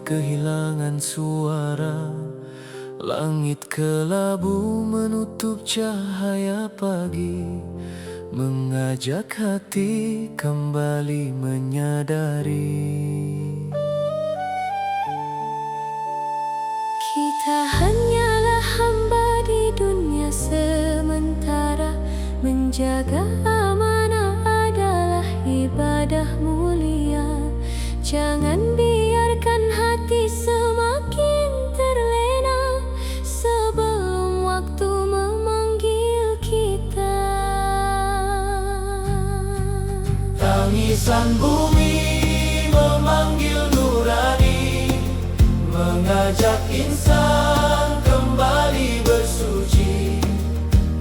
kehilangan suara. Langit kelabu menutup cahaya pagi, mengajak hati kembali menyadari. Kita hanyalah hamba di dunia sementara. Menjaga amanah adalah ibadah mulia. Jangan biarkan hati semakin terlena sebelum waktu memanggil kita. Tangisan bumi memanggil nurani, mengajak insan kembali bersuci.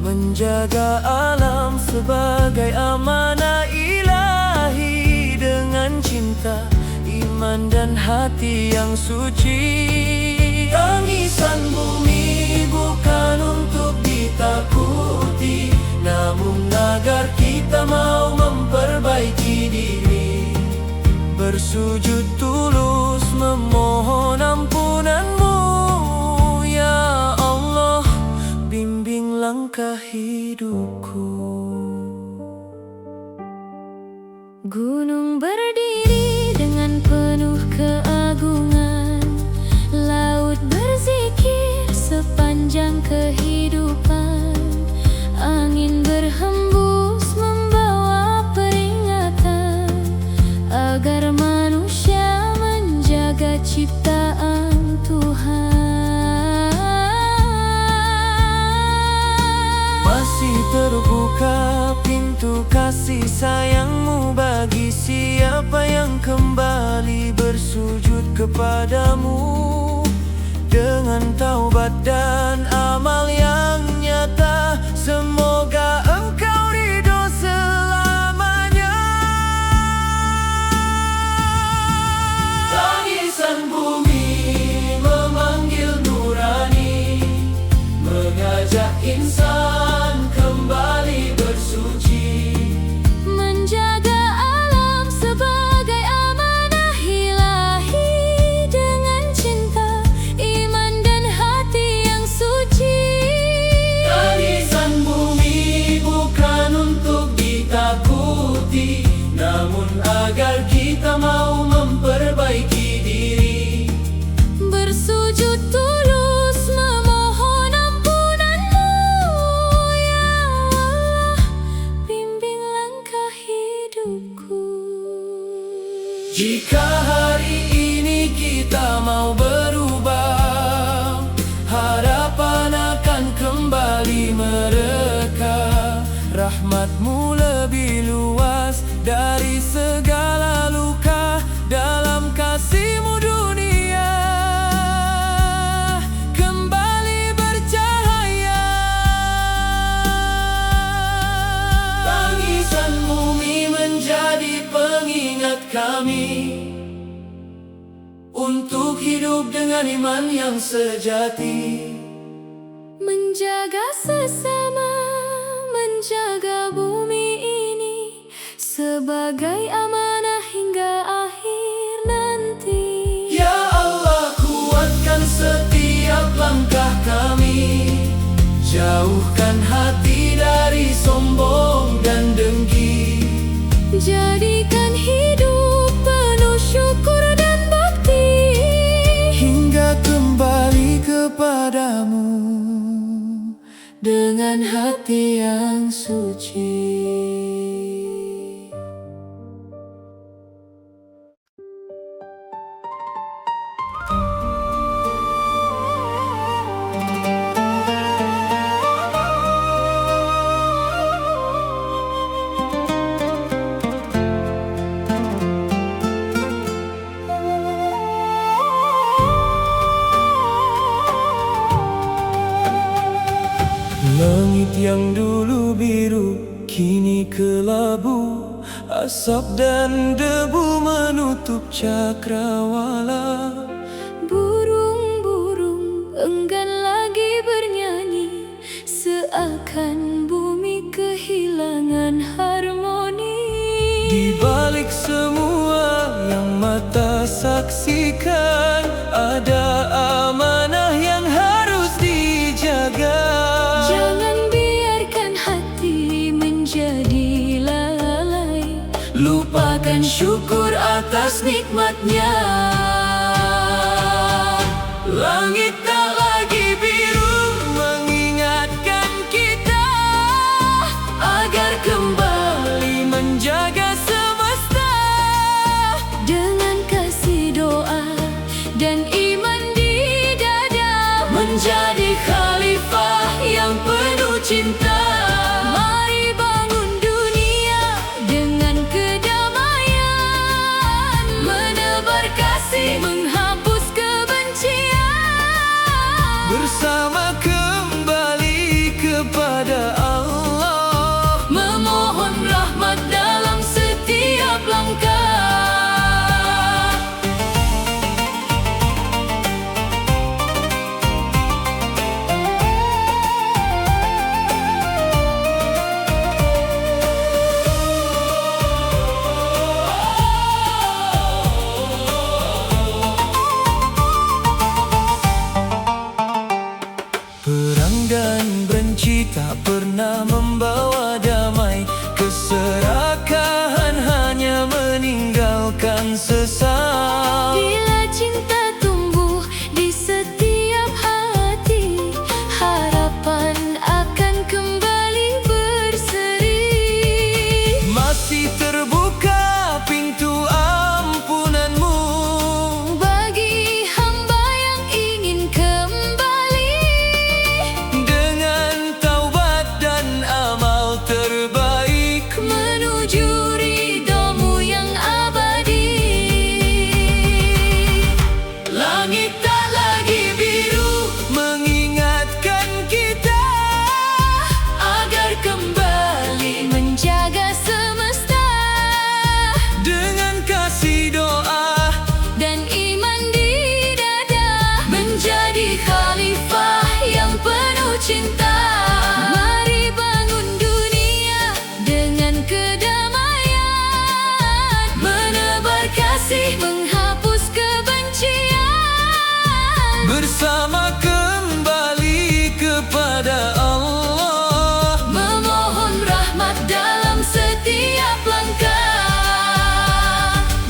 Menjaga alam sebagai amanah ilahi, dengan cinta, iman dan hati yang suci. Tangisan bumi bukan untuk ditakuti, namun agar kita mau memperbaiki diri. Bersujud tulus memohon ampunan-Mu, ya Allah, bimbing langkah hidupku. Gunung berdiri dengan penuh keagungan, laut berzikir sepanjang kehidupan. Angin berhembus membawa peringatan agar manusia menjaga ciptaan Tuhan. Masih terbuka pintu kasih sayang-Mu bagi siapa yang kembali bersujud kepadamu. Dengan taubat dan amal yang nyata, semoga Engkau ridho selamanya. Tangisan bumi memanggil nurani, mengajak insan kembali bersuci. Menjaga alam sebagai amanah ilahi, dengan cinta, iman dan hati yang suci. Tangisan bumi bukan untuk ditakuti, namun agar kita mau memperbaiki diri. Bersujud tulus memohon ampunan-Mu, ya Allah, bimbing langkah hidupku. Jika hari ini kita mau berubah, harapan akan kembali mereka. Rahmat-Mu lebih luas dari segala luka, dalam kasih-Mu dunia kembali bercahaya. Tangisan bumi menjadi pengingat kami untuk hidup dengan iman yang sejati. Menjaga sesama, menjaga bumi ini sebagai amanah hingga akhir nanti. Ya Allah, kuatkan setiap langkah kami, jauhkan hati dari sombong dan dengki. Jadikan hidup penuh syukur dan bakti, hingga kembali kepadamu dengan hati yang suci. Langit yang dulu biru kini kelabu, asap dan debu menutup cakrawala. burung-burung enggan lagi bernyanyi, seakan bumi kehilangan harmoni. Di balik semua yang mata saksikan, rahmat-Nya. Langit tak lagi biru, mengingatkan kita agar kembali menjaga semesta. Dengan kasih doa dan iman di dada, Menjadi khalifah yang penuh cinta. mari bangun dunia dengan kedamaian, menebar kasih, menghapus kebencian. Bersama kembali kepada Allah, Memohon rahmat dalam setiap langkah. perang dan benci tak pernah membawa damai. Keserakahan hanya meninggalkan sesal. Bila cinta tumbuh di setiap hati, harapan akan kembali berseri. Masih terbuka pintu ampunan-Mu Bagi hamba yang ingin kembali, dengan taubat dan amal terbaik. menuju ridho-Mu yang abadi. Langit tak lagi biru, mengingatkan kita Agar kembali menjaga semesta, dengan kasih doa. dan iman di dada, menjadi khalifah yang penuh cinta. Mari bangun dunia dengan kedamaian, menebar kasih, menghapus kebencian. Bersama kembali kepada Allah, Memohon rahmat dalam setiap langkah.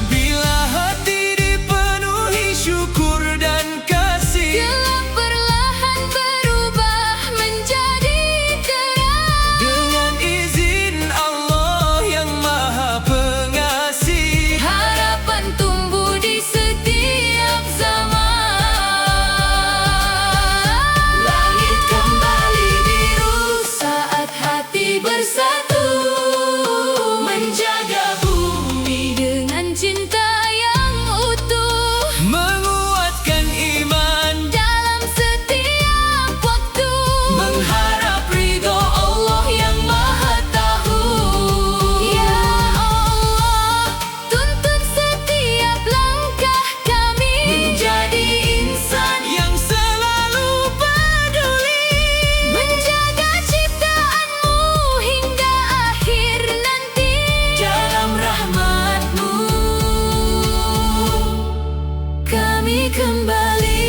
bila hati dipenuhi syukur dan kasih. Gelap perlahan berubah menjadi terang. Dengan izin Allah yang Maha Pengasih, Harapan tumbuh di setiap zaman. Langit kembali biru saat hati bersatu, menjaga bumi dengan cinta yang utuh, menguatkan iman, dalam setiap waktu, mengharap ridho Allah yang Maha Tahu. Ya Allah, tuntun setiap langkah kami Menjadi insan yang selalu peduli, menjaga ciptaan-Mu hingga akhir nanti. dalam rahmat-Mu Kami kembali.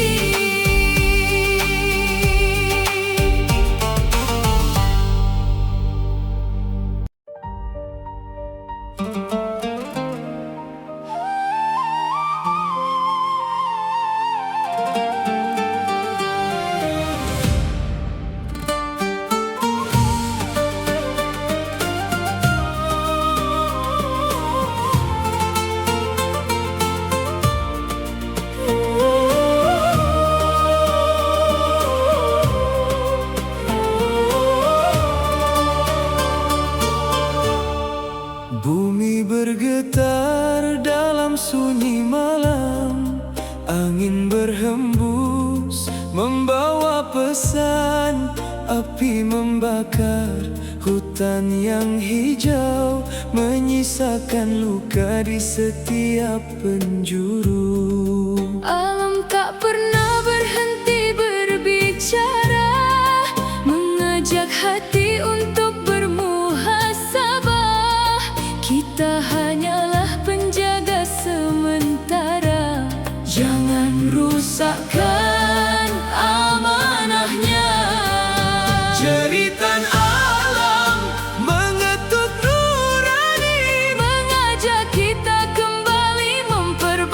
Bumi bergetar dalam sunyi malam. Angin berhembus membawa pesan. Api membakar hutan yang hijau, menyisakan luka di setiap penjuru. Alam tak pernah berhenti berbicara, mengajak hati untuk bermuhasabah. Kita hanyalah penjaga sementara, jangan rusakkan amanahnya. Jeritan alam mengetuk nurani, Mengajak kita kembali memperbaiki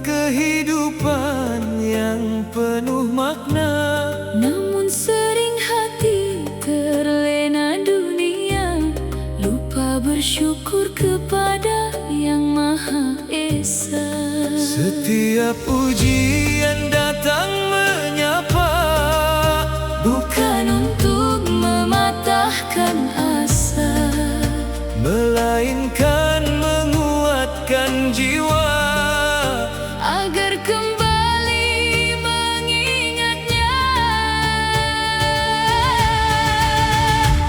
kehidupan yang penuh makna. Namun sering hati terlena dunia, lupa bersyukur kepada Yang Maha Esa. Setiap ujian datang menyapa, Bukan untuk mematahkan asa, melainkan menguatkan jiwa, agar kembali mengingatnya.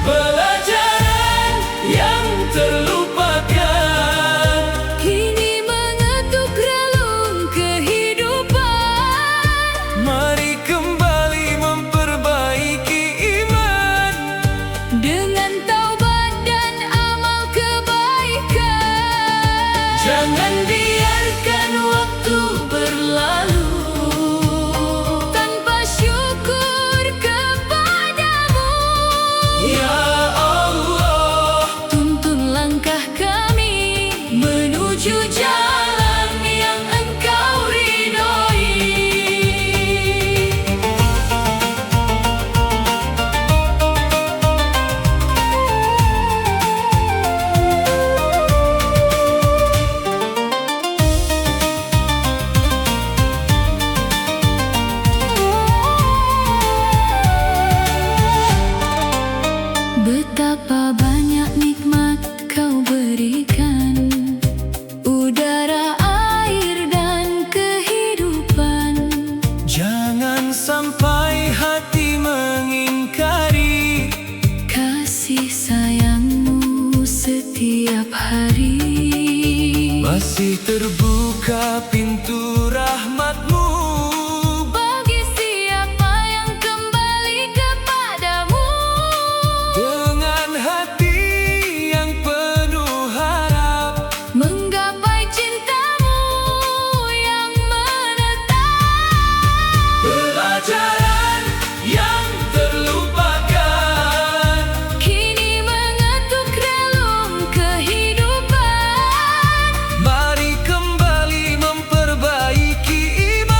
pelajaran yang terlupakan Kini mengetuk relung kehidupan. mari kembali memperbaiki iman Dengan taubat dan amal kebaikan. Jangan biarkan waktu berlalu tanpa syukur kepadamu. ya Allah. Tuntun langkah kami menuju jalan yang Engkau ridhoi. Betapa banyak nikmat Kau berikan, udara, air, dan kehidupan. Jangan sampai hati mengingkari Kasih sayangmu setiap hari. masih terbuka pintu rahmatmu. Bagi siapa yang kembali kepadamu. Dengan hati yang penuh harap, Menggapai cintamu yang menetap. pelajaran yang terlupakan Kini mengetuk relung kehidupan. mari kembali memperbaiki iman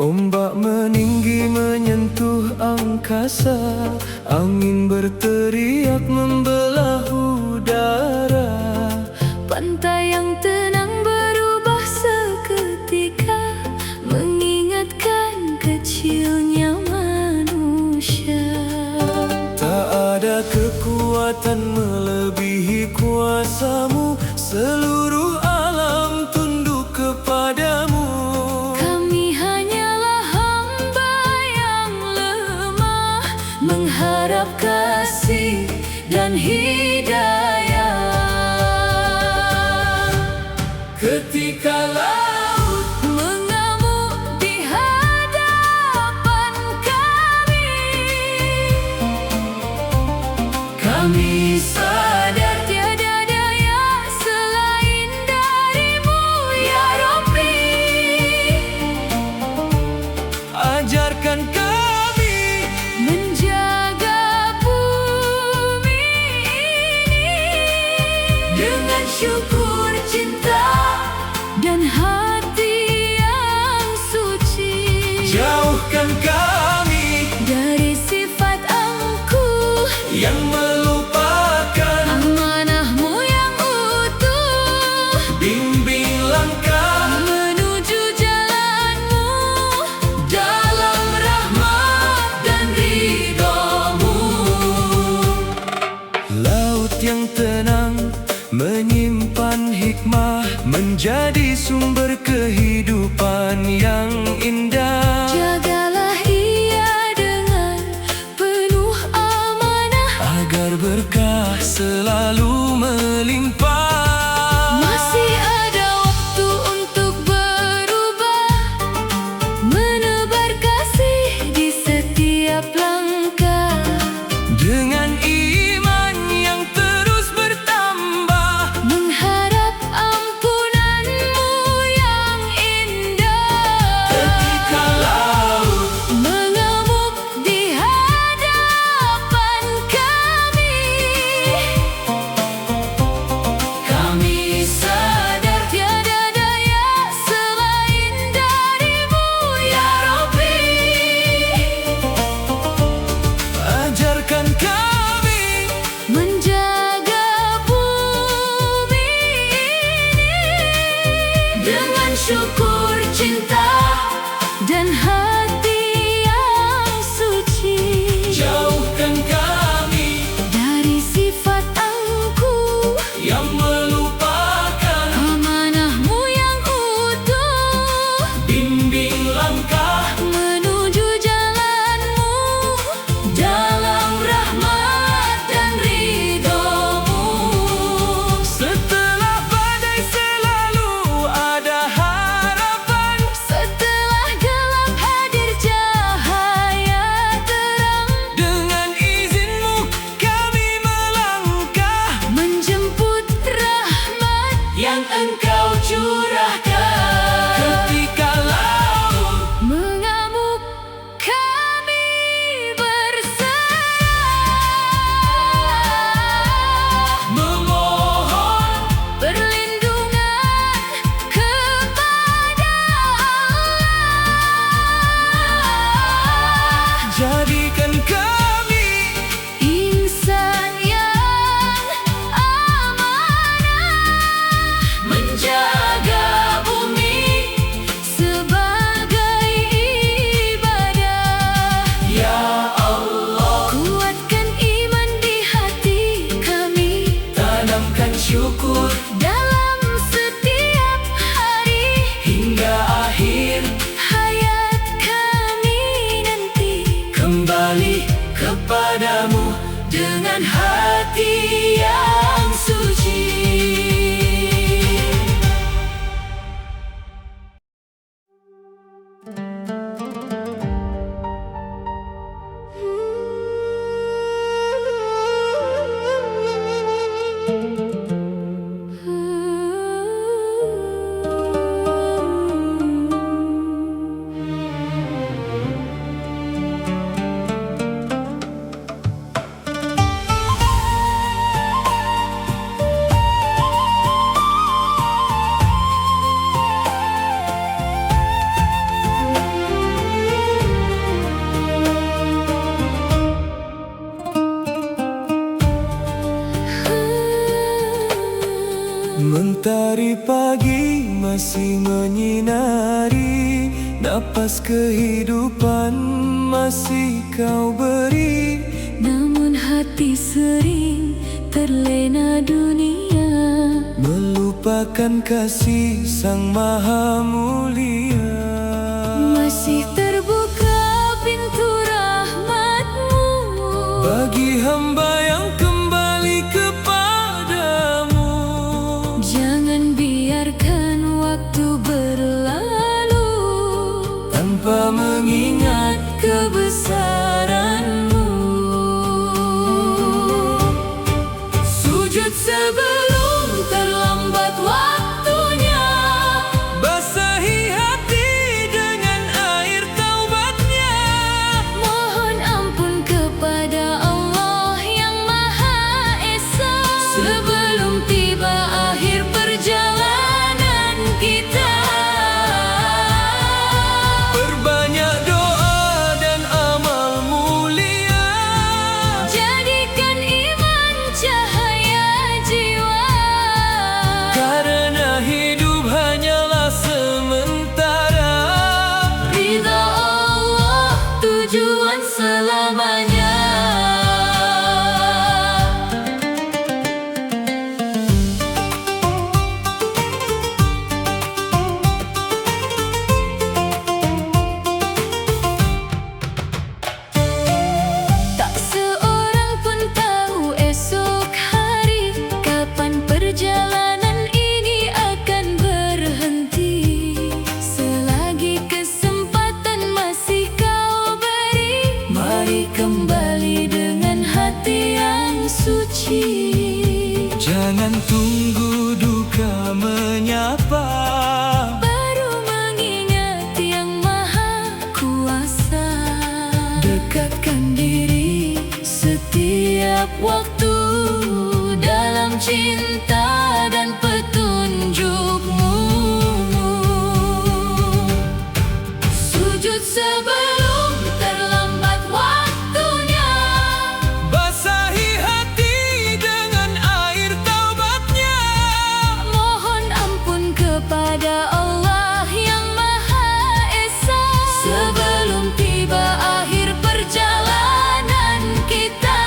Ombak meninggi menyentuh angkasa, angin berteriak membelah udara. Pantai yang tenang berubah seketika, mengingatkan kecilnya manusia. Tak ada kekuatan melebihi kuasamu, seluruh alam tunduk kepadamu. Kami hanyalah hamba yang lemah, mengharap kasih dan hidayah. Ketika laut Mengamuk di hadapan kami sadar tiada daya selain darimu ya Rabbi. ajarkan kami Menjaga bumi ini dengan syukur, cinta, dan hati yang suci. jauhkan kami Dari sifat angkuh, yang melupakan, amanahmu yang utuh, bimbing langkah menuju jalanmu dalam rahmat dan ridhomu. laut yang tenang menyimpan hikmah, menjadi sumber kehidupan yang indah. Jagalah ia dengan penuh amanah, Agar berkah selalu melimpah. masih ada waktu untuk berubah, menebar kasih di setiap langkah. Dengan iman yang terus bertambah, Mengharap ampunanmu yang indah. ketika laut Mengamuk di hadapan kami sadar tiada daya selain darimu ya Rabbi. ajarkan kami Menjaga bumi ini dengan syukur, cinta, dan hati yang suci. jauhkan kami Dari sifat angkuh, yang melupakan, amanahmu yang utuh, bimbing langkah menuju jalanmu dalam rahmat dan ridhomu. setelah badai selalu ada harapan. Setelah gelap masih menyinari, napas kehidupan masih kau beri. Namun hati sering terlena dunia, melupakan kasih Sang Maha Mulia. masih terbuka pintu rahmat-Mu Bagi hamba yang kembali kepadamu. Jangan biarkan waktu berlalu Tanpa mengingat kebesaran-Mu. Sujud sebelum terlambat waktunya, basahi hati dengan air taubatnya. mohon ampun kepada Allah yang Maha Esa sebelum tiba akhir perjalanan kita. Perbanyak doa dan amal mulia, Jadikan iman cahaya jiwa, karena hidup hanyalah sementara. ridha Allah tujuan selamanya. Tak seorang pun tahu esok hari kapan perjalanan ini akan berhenti. Selagi kesempatan masih kau beri, mari kembali dengan hati yang suci. Jangan tunggu duka menyapa, Baru mengingat yang Maha Kuasa. Dekatkan diri setiap waktu dalam cinta dan petunjuk-Mu. Sujud sebelum terlambat waktunya, basahi hati dengan air taubatnya. mohon ampun kepada Allah yang Maha Esa sebelum tiba akhir perjalanan kita.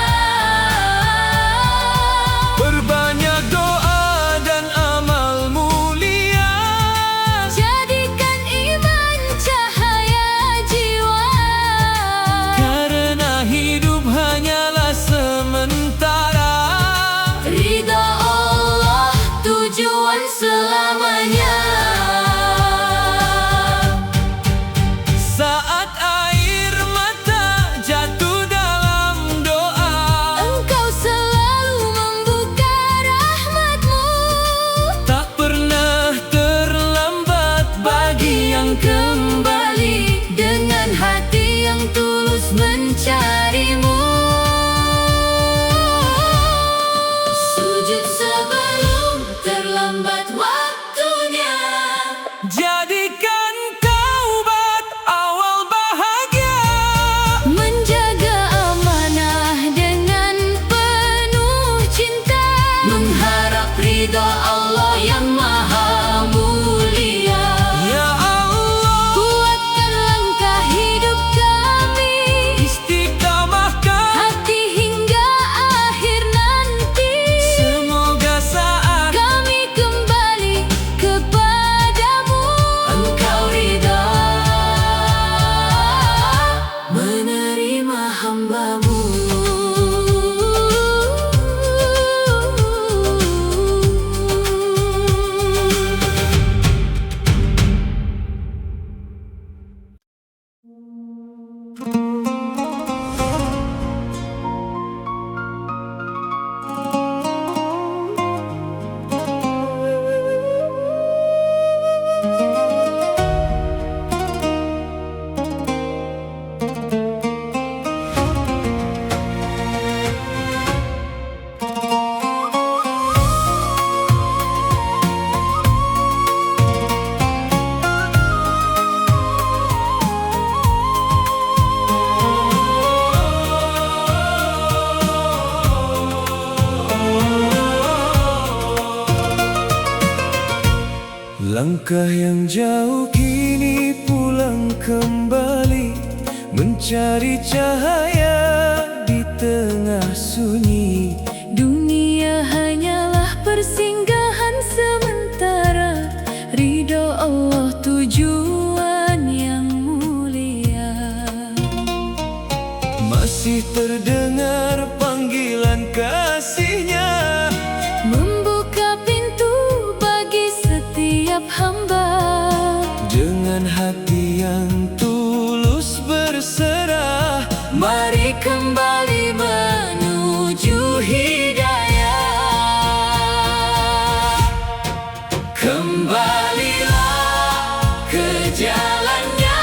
Perbanyak doa dan amal mulia, Jadikan iman cahaya jiwa, karena hidup hanyalah sementara. ridha Allah tujuan selamanya. Saat air mata jatuh dalam doa, Engkau selalu membuka rahmat-Mu, tak pernah terlambat bagi yang kembali dengan hati yang tulus mencari-Mu. Sujud sebelum terlambat waktunya, jadikan taubat awal bahagia. menjaga amanah dengan penuh cinta, mengharap ridha Allah yang Maha Mulia. Ya Allah, Langkah yang jauh kini pulang kembali, mencari cahaya di tengah sunyi. Dunia hanyalah persinggahan sementara, ridho Allah tujuan yang mulia. Masih terdengar panggilan kasih-Nya, Membuka pintu bagi setiap hamba. dengan hati yang tulus berserah, Mari kembali menuju hidayah. Kembalilah ke jalannya,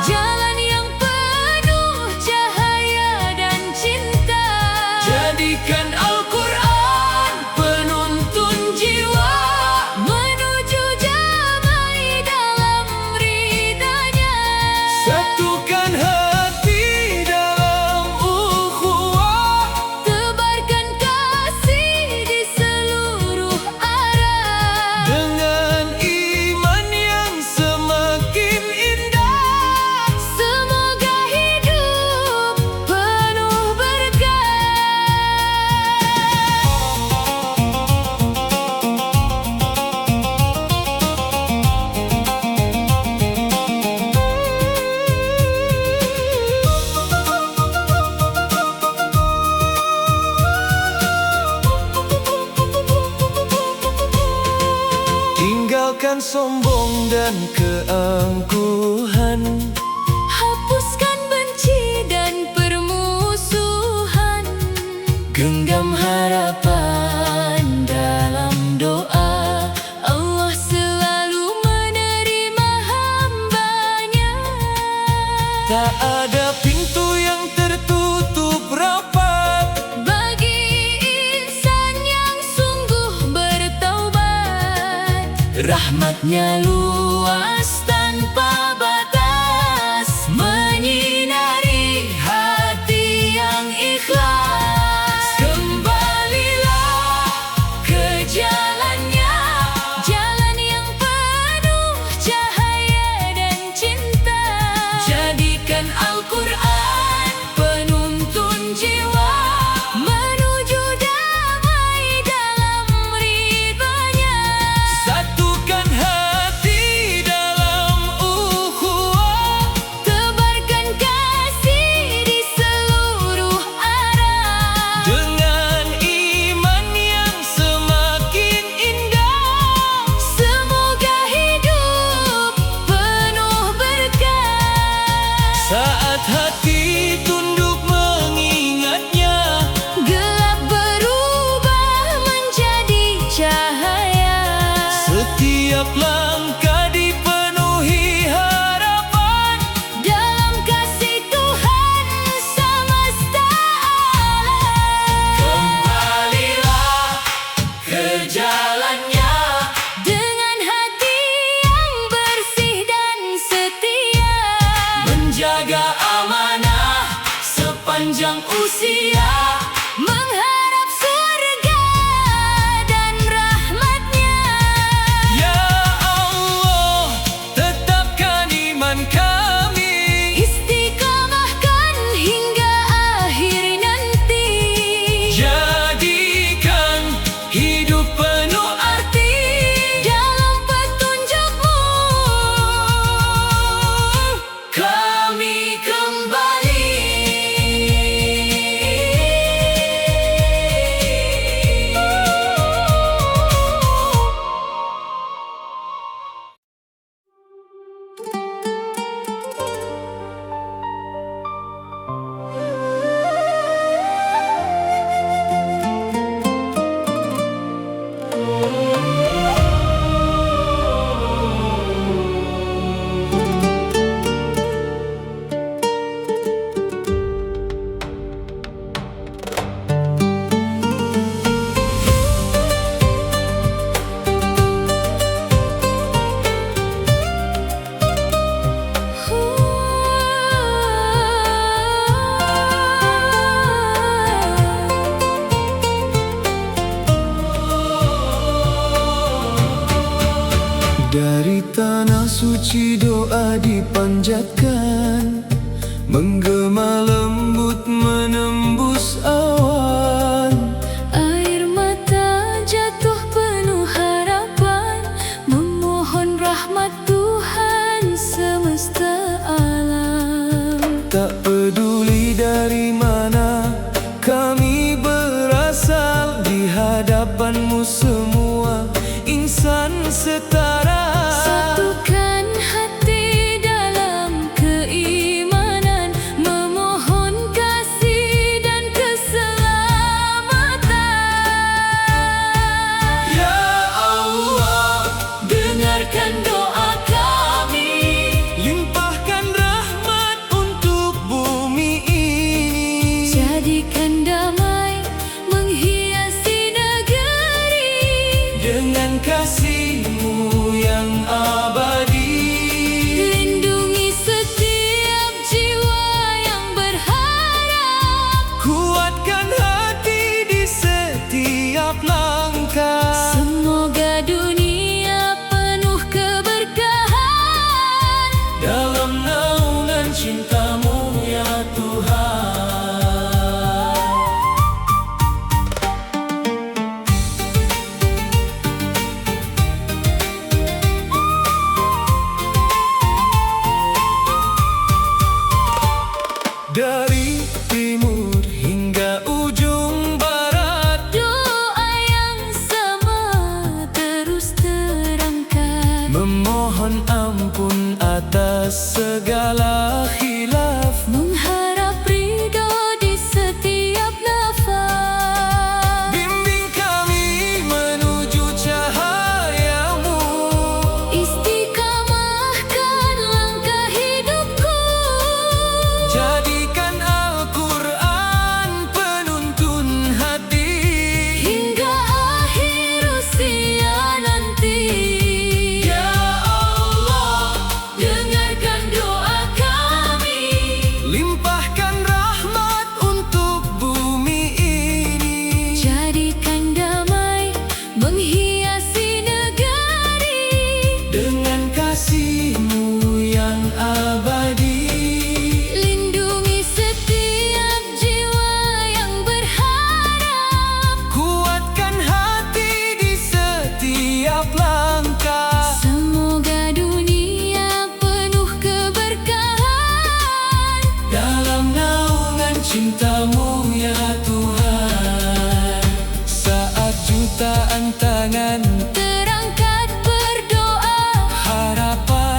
jalan yang penuh cahaya dan cinta. jadikan Al-Quran penuntun jiwa, Menuju damai dalam ridha-Nya. satukan hati dalam ukhuwah, Tebarkan kasih di seluruh arah. dengan iman yang semakin indah. Semoga hidup penuh berkah. Tinggalkan sombong dan keangkuhan, Hapuskan benci dan permusuhan. genggam Harapan dalam doa, Allah selalu menerima hamba-Nya. tak ada pintu yang tertutup rapat, Bagi insan yang sungguh bertaubat, rahmat-Nya luas tanpa batas, menyinari hati yang ikhlas. Kembalilah ke jalannya, jalan yang penuh cahaya dan cinta. Jadikan Al-Quran penuntun jiwa, menuju damai dalam ridha-Nya. satukan hati dalam ukhuwah, Tebarkan kasih di seluruh arah. dengan iman yang semakin indah. Semoga hidup penuh berkah. Saat hati tunduk mengingatnya, Gelap berubah menjadi cahaya. setiap langkah dipenuhi harapan, Dalam kasih Tuhan semesta alam. kembalilah ke jalannya, Dengan hati yang bersih dan setia, menjaga amanah sepanjang usia. mengharap surga dan rahmat-Nya. Ya Allah, tetapkan iman kami, Istiqamahkan hingga akhir nanti. jadikan hidup penuh arti. Dalam petunjuk-Mu Kami kembali suci doa dipanjatkan, menggema lembut menembus awan. Air mata jatuh penuh harapan, memohon rahmat Tuhan semesta alam. Tak peduli dari mana kami berasal, di hadapan-Mu semua insan setara. Satukan hati dalam keimanan, memohon kasih dan keselamatan. Ya Allah, Dengarkan doa kami, limpahkan rahmat untuk bumi ini. jadikan damai menghiasi negeri. Dengan kasih-Mu yang abadi, Lindungi setiap jiwa yang berharap. kuatkan hati di setiap langkah. Semoga dunia penuh keberkahan, Dalam naungan cinta-Mu ya Tuhan. Dari timur hingga ujung barat, doa yang sama terus terangkat. memohon ampun atas segala khilaf. Mengharap ridho di setiap nafas. Bimbing kami menuju cahaya-Mu, Istiqamahkan langkah hidupku. jadikan Al-Quran penuntun hati. Hingga akhir usia nanti. Ya Allah, Dengarkan doa kami, limpahkan rahmat untuk bumi ini. jadikan damai menghiasi negeri. Dengan kasih-Mu yang abadi, Lindungi setiap jiwa yang berharap. kuatkan hati di setiap langkah. Semoga dunia penuh keberkahan, Dalam naungan cinta-Mu ya Tuhan. Saat jutaan tangan terangkat berdoa. harapan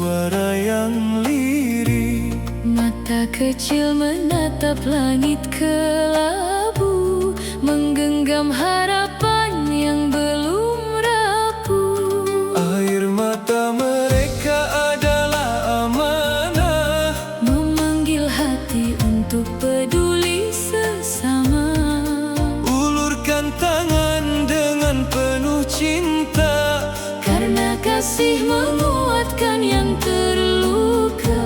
suara yang lirih. Mata kecil menatap langit kelabu, menggenggam harapan yang belum rapuh. Air mata mereka adalah amanah, Memanggil hati untuk peduli sesama. ulurkan tangan dengan penuh cinta, Karena kasih menguatkan yang terluka.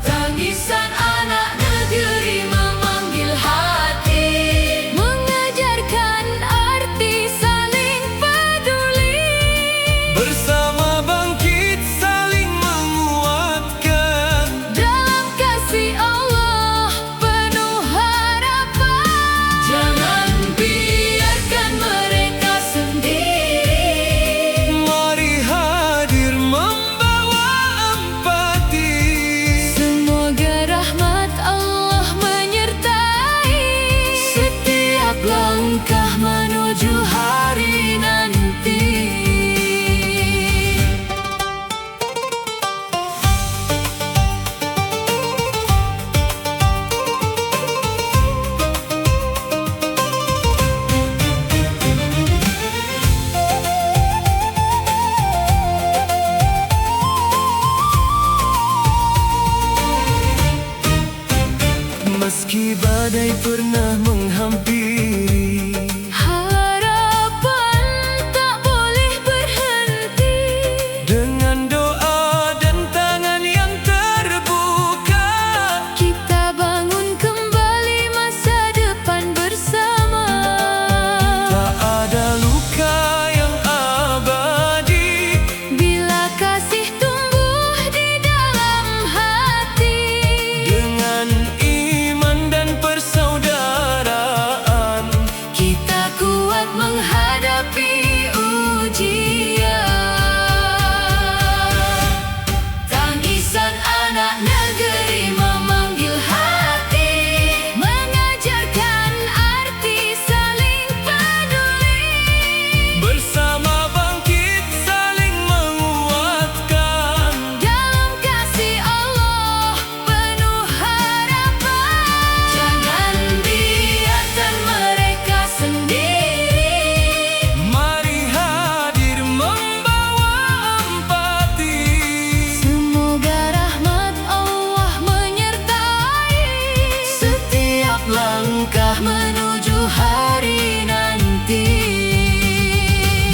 Tangisan anak negeri memanggil hati, mengajarkan arti saling peduli. bersama bangkit saling menguatkan. Dalam kasih Allah penuh harapan. Jangan biarkan mereka sendiri. Mari hadir membawa empati. Semoga rahmat Allah menyertai setiap langkah menuju hari nanti. Meski badai pernah menghampiri, Harapan tak boleh berhenti. dengan doa dan tangan yang terbuka, Kita bangun kembali masa depan bersama. tak ada luka yang abadi. Bila kasih tumbuh di dalam hati, Dengan iman dan persaudaraan, kita kuat menghadapi ujian. Tangisan anak negeri memanggil hati, mengajarkan arti saling peduli. bersama bangkit saling menguatkan. Dalam kasih Allah penuh harapan. Jangan biarkan mereka sendiri. Mari hadir membawa empati. Semoga rahmat Allah menyertai setiap langkah menuju hari nanti.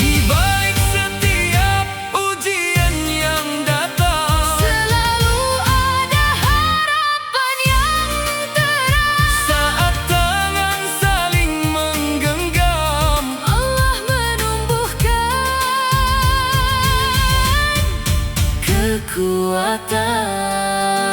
Di balik setiap ujian yang datang, Selalu ada harapan yang terang. saat tangan saling menggenggam, Allah menumbuhkan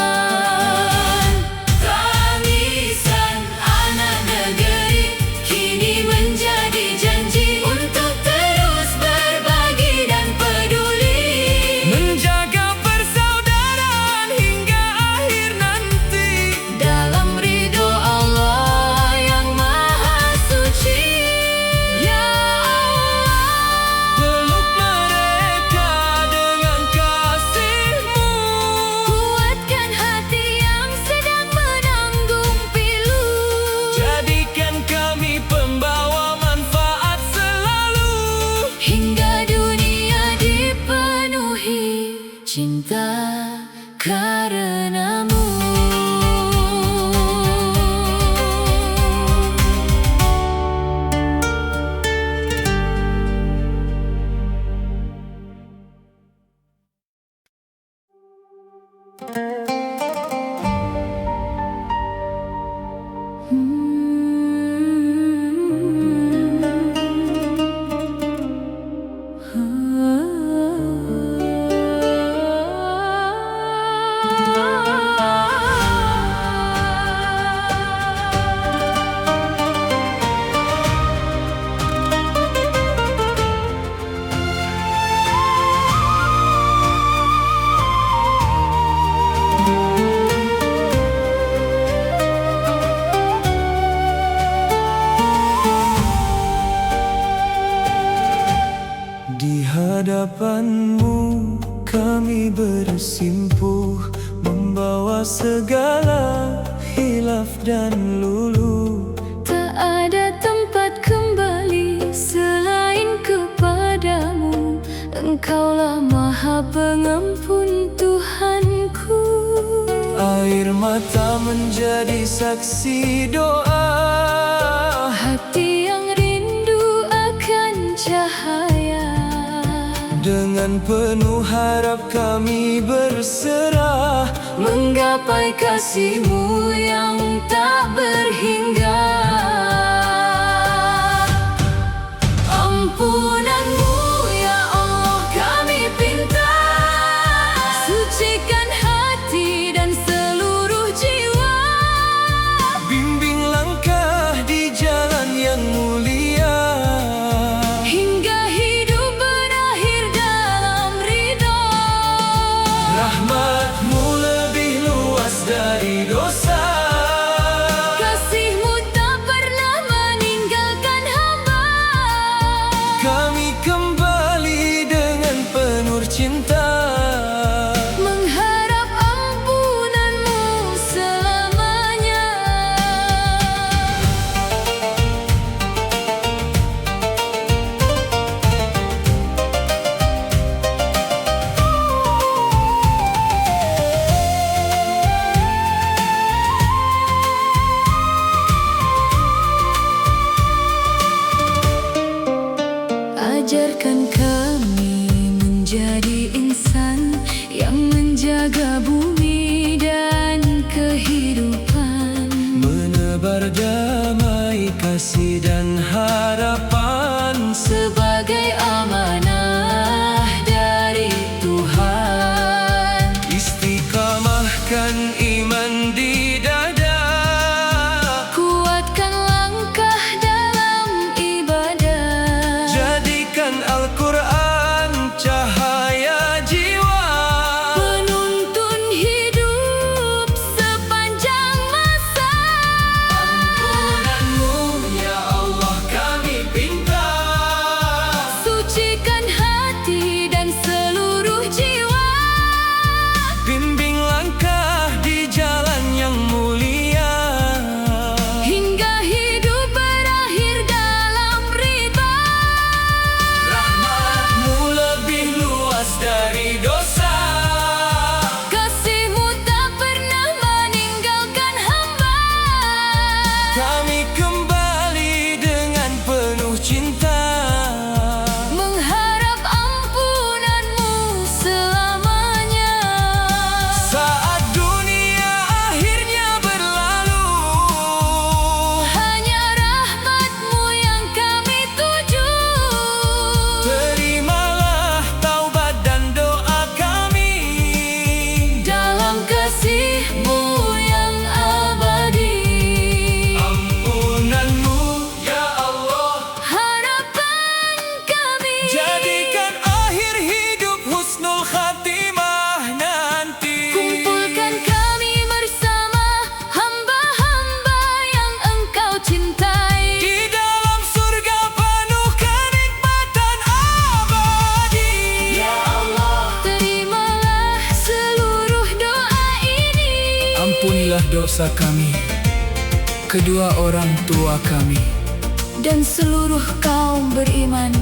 kekuatan. Tangisan anak negeri kini menjadi janji untuk terus berbagi dan peduli. menjaga persaudaraan hingga akhir nanti. Dalam ridho Allah yang maha suci. Ya Allah, Peluk mereka dengan kasih-Mu, kuatkan hati yang sedang menanggung pilu. jadikan kami pembawa manfaat selalu. Hingga dunia dipenuhi cinta karenamu. kami bersimpuh, membawa segala hilaf dan lulu. Tak ada tempat kembali selain kepadamu. Engkaulah Maha Pengampun Tuhanku. Air mata menjadi saksi doa, Hati yang rindu akan cahaya. dengan penuh harap kami berserah, Menggapai kasih-Mu yang tak berhingga. Ampunan-Mu ya Allah kami pinta. Sucikan hati dan seluruh jiwa. bimbing langkah di jalan yang mulia. Hingga hidup berakhir dalam ridho. Rahmat-Mu lebih luas dari dosa, Kasih-Mu tak pernah meninggalkan hamba. kami kembali dengan penuh cinta, Mengharap ampunan-Mu selamanya. Ajarkan kami menjadi insan yang menjaga bumi dan kehidupan. menebar damai, kasih dan harapan, Sebagai amanah dari Tuhan. istiqamahkan iman di dada, Kuatkan langkah dalam ibadah. jadikan Al-Quran cahaya jiwa. Penuntun hidup sepanjang masa. Ampunan-Mu ya Allah kami pinta, Sucikan hati dan seluruh jiwa. bimbing langkah di jalan yang mulia. Hingga hidup berakhir dalam ridha. Rahmat-Mu lebih luas dari dosa, Kasih-Mu tak pernah meninggalkan hamba. kami kembali dengan penuh cinta, Mengharap ampunan-Mu selamanya. saat dunia akhirnya berlalu. Hanya rahmat-Mu yang kami tuju. Terimalah taubat dan doa kami, Dalam kasih-Mu yang abadi. ampunan-Mu ya Allah, Harapan kami. jadikan akhir hidup husnul khatimah nanti. Kumpulkan kami bersama hamba-hamba yang Engkau cintai. Di dalam surga penuh kenikmatan abadi. Ya Allah, terimalah seluruh doa ini. Ampunilah dosa kami, kedua orang tua kami, Dan seluruh kaum beriman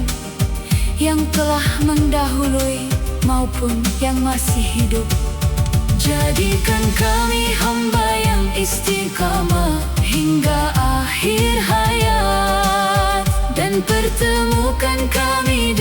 yang telah mendahului maupun yang masih hidup. Jadikan kami hamba yang istiqamah hingga akhir hayat. Dan pertemukan kami